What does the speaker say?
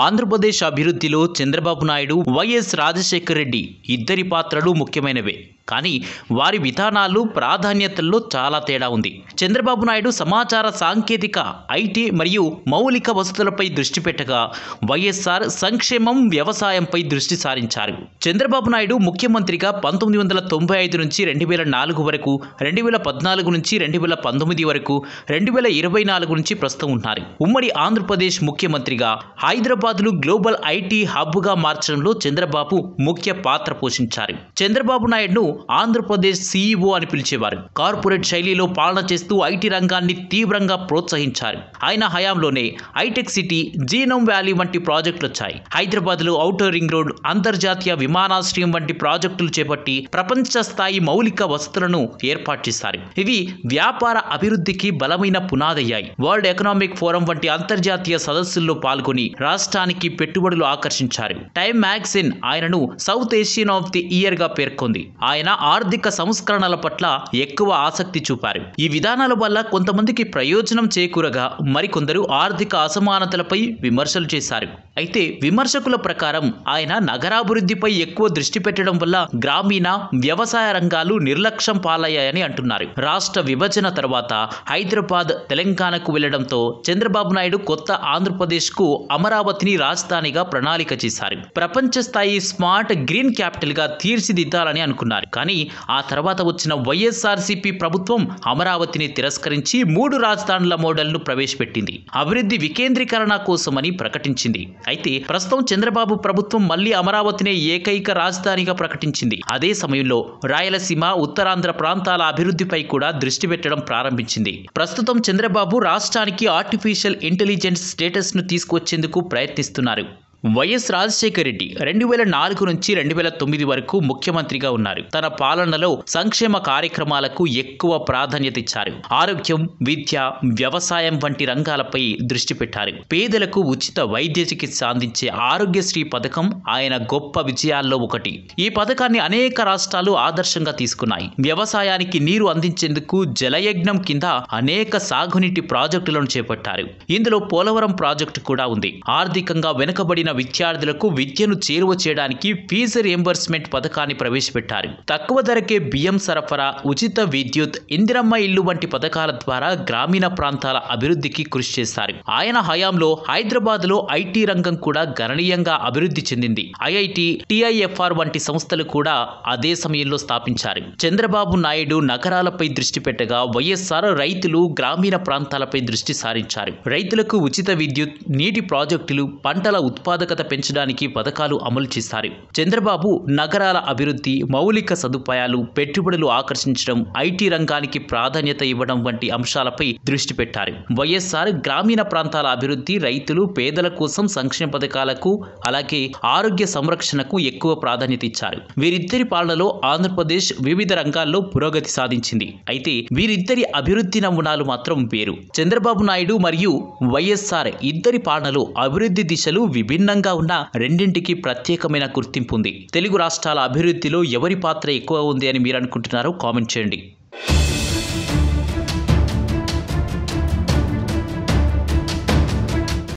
ఆంధ్రప్రదేశ్ అభివృద్ధిలో చంద్రబాబు నాయుడు, వైఎస్ రాజశేఖర రెడ్డి ఇద్దరి పాత్రలు ముఖ్యమైనవే. కానీ వారి విధానాలు, ప్రాధాన్యతల్లో చాలా తేడా ఉంది. చంద్రబాబు నాయుడు సమాచార సాంకేతిక, ఐటీ మరియు మౌలిక వసతులపై దృష్టి పెట్టగా, వైఎస్ఆర్ సంక్షేమం, వ్యవసాయంపై దృష్టి సారించారు. చంద్రబాబు నాయుడు ముఖ్యమంత్రిగా 1995 నుంచి 2004 వరకు, 2014 నుంచి 2019 వరకు, 2024 నుంచి ప్రస్తుతం ఉన్నారు. ఉమ్మడి ఆంధ్రప్రదేశ్ ముఖ్యమంత్రిగా హైదరాబాద్ను గ్లోబల్ ఐటీ హబ్గా మార్చడంలో చంద్రబాబు ముఖ్య పాత్ర పోషించారు. చంద్రబాబు నాయుడును ఆంధ్రప్రదేశ్ సీఈఓ అని పిలిచేవారు. కార్పొరేట్ శైలిలో పాలన చేస్తూ ఐటీ రంగాన్ని తీవ్రంగా ప్రోత్సహించారు. ఆయన హయాంలోనే హైటెక్ సిటీ, జీనోమ్ వ్యాలీ వంటి ప్రాజెక్టులు వచ్చాయి. హైదరాబాద్లో ఔటర్ రింగ్ రోడ్, అంతర్జాతీయ విమానాశ్రయం వంటి ప్రాజెక్టులు చేపట్టి ప్రపంచ స్థాయి మౌలిక వసతులను ఏర్పాటు చేశారు. ఇవి వ్యాపార అభివృద్ధికి బలమైన పునాదయ్యాయి. వరల్డ్ ఎకనామిక్ ఫోరం వంటి అంతర్జాతీయ సదస్సుల్లో పాల్గొని రాష్ట్రానికి పెట్టుబడులు ఆకర్షించారు. టైమ్ మ్యాగజైన్ ఆయనను south Asian of the year గా పేర్కొంది. ఆయన ఆర్థిక సంస్కరణల పట్ల ఎక్కువ ఆసక్తి చూపారు. ఈ విధానాల వల్ల కొంతమందికి ప్రయోజనం చేకూరగా, మరికొందరు ఆర్థిక అసమానతలపై విమర్శలు చేశారు. అయితే విమర్శకుల ప్రకారం ఆయన నగరాభివృద్ధిపై ఎక్కువ దృష్టి పెట్టడం వల్ల గ్రామీణ వ్యవసాయ రంగాలు నిర్లక్ష్యం పాలయ్యాయని అంటున్నారు. రాష్ట్ర విభజన తర్వాత హైదరాబాద్ తెలంగాణకు వెళ్లడంతో చంద్రబాబు నాయుడు కొత్త ఆంధ్రప్రదేశ్కు అమరావతిని రాజధానిగా ప్రణాళిక చేశారు. ప్రపంచ స్థాయి స్మార్ట్ గ్రీన్ క్యాపిటల్ గా తీర్చిదిద్దాలని అనుకున్నారు. కానీ ఆ తర్వాత వచ్చిన వైఎస్ఆర్సీపీ ప్రభుత్వం అమరావతిని తిరస్కరించి 3 రాజధానుల మోడల్ను ప్రవేశపెట్టింది. అభివృద్ధి వికేంద్రీకరణ కోసమని ప్రకటించింది. అయితే ప్రస్తుతం చంద్రబాబు ప్రభుత్వం మళ్లీ అమరావతినే ఏకైక రాజధానిగా ప్రకటించింది. అదే సమయంలో రాయలసీమ, ఉత్తరాంధ్ర ప్రాంతాల అభివృద్ధిపై కూడా దృష్టి పెట్టడం ప్రారంభించింది. ప్రస్తుతం చంద్రబాబు రాష్ట్రానికి ఆర్టిఫిషియల్ ఇంటెలిజెన్స్ స్టేటస్ ను తీసుకొచ్చేందుకు ప్రయత్నిస్తున్నారు. వైఎస్ రాజశేఖర రెడ్డి 2004 నుంచి 2009 వరకు ముఖ్యమంత్రిగా ఉన్నారు. తన పాలనలో సంక్షేమ కార్యక్రమాలకు ఎక్కువ ప్రాధాన్యత ఇచ్చారు. ఆరోగ్యం, విద్య, వ్యవసాయం వంటి రంగాలపై దృష్టి పెట్టారు. పేదలకు ఉచిత వైద్య చికిత్స అందించే ఆరోగ్యశ్రీ పథకం ఆయన గొప్ప విజయాల్లో ఒకటి. ఈ పథకాన్ని అనేక రాష్ట్రాలు ఆదర్శంగా తీసుకున్నాయి. వ్యవసాయానికి నీరు అందించేందుకు జలయజ్ఞం కింద అనేక సాగునీటి ప్రాజెక్టులను చేపట్టారు. ఇందులో పోలవరం ప్రాజెక్టు కూడా ఉంది. ఆర్థికంగా వెనుకబడిన విద్యార్థులకు విద్యను చేరువ చేయడానికి ఫీజు రియంబర్స్మెంట్ పథకాన్ని ప్రవేశపెట్టారు. తక్కువ ధరకే బియ్యం సరఫరా, ఉచిత విద్యుత్, ఇందిరమ్మ ఇల్లు వంటి పథకాల ద్వారా గ్రామీణ ప్రాంతాల అభివృద్ధికి కృషి చేశారు. ఆయన హయాంలో హైదరాబాద్ లో ఐటీ రంగం కూడా గణనీయంగా అభివృద్ధి చెందింది. ఐఐటి, టిఐఎఫ్ఆర్ వంటి సంస్థలు కూడా అదే సమయంలో స్థాపించారు. చంద్రబాబు నాయుడు నగరాలపై దృష్టి పెట్టగా, వైఎస్ఆర్ రైతులు, గ్రామీణ ప్రాంతాలపై దృష్టి సారించారు. రైతులకు ఉచిత విద్యుత్, నీటి ప్రాజెక్టులు, పంటల ఉత్పాదకత పెంచడానికి పథకాలు అమలు చేశారు. చంద్రబాబు నగరాల అభివృద్ధి, మౌలిక సదుపాయాలు, పెట్టుబడులు ఆకర్షించడం, ఐటీ రంగానికి ప్రాధాన్యత ఇవ్వడం వంటి అంశాలపై దృష్టి పెట్టారు. వైఎస్ఆర్ గ్రామీణ ప్రాంతాల అభివృద్ధి, రైతులు, పేదల కోసం సంక్షేమ పథకాలకు, అలాగే ఆరోగ్య సంరక్షణకు ఎక్కువ ప్రాధాన్యత ఇచ్చారు. వీరిద్దరి పాలనలో ఆంధ్రప్రదేశ్ వివిధ రంగాల్లో పురోగతి సాధించింది. అయితే వీరిద్దరి అభివృద్ధి నమూనాలు మాత్రం వేరు. చంద్రబాబు నాయుడు మరియు వైఎస్ఆర్ ఇద్దరి పాలనలో అభివృద్ధి దిశలు విభిన్నంగా ఉన్న రెండింటికి ప్రత్యేకమైన గుర్తింపు ఉంది. తెలుగు రాష్ట్రాల అభివృద్ధిలో ఎవరి పాత్ర ఎక్కువ ఉంది అని మీరు అనుకుంటున్నారో కామెంట్ చేయండి.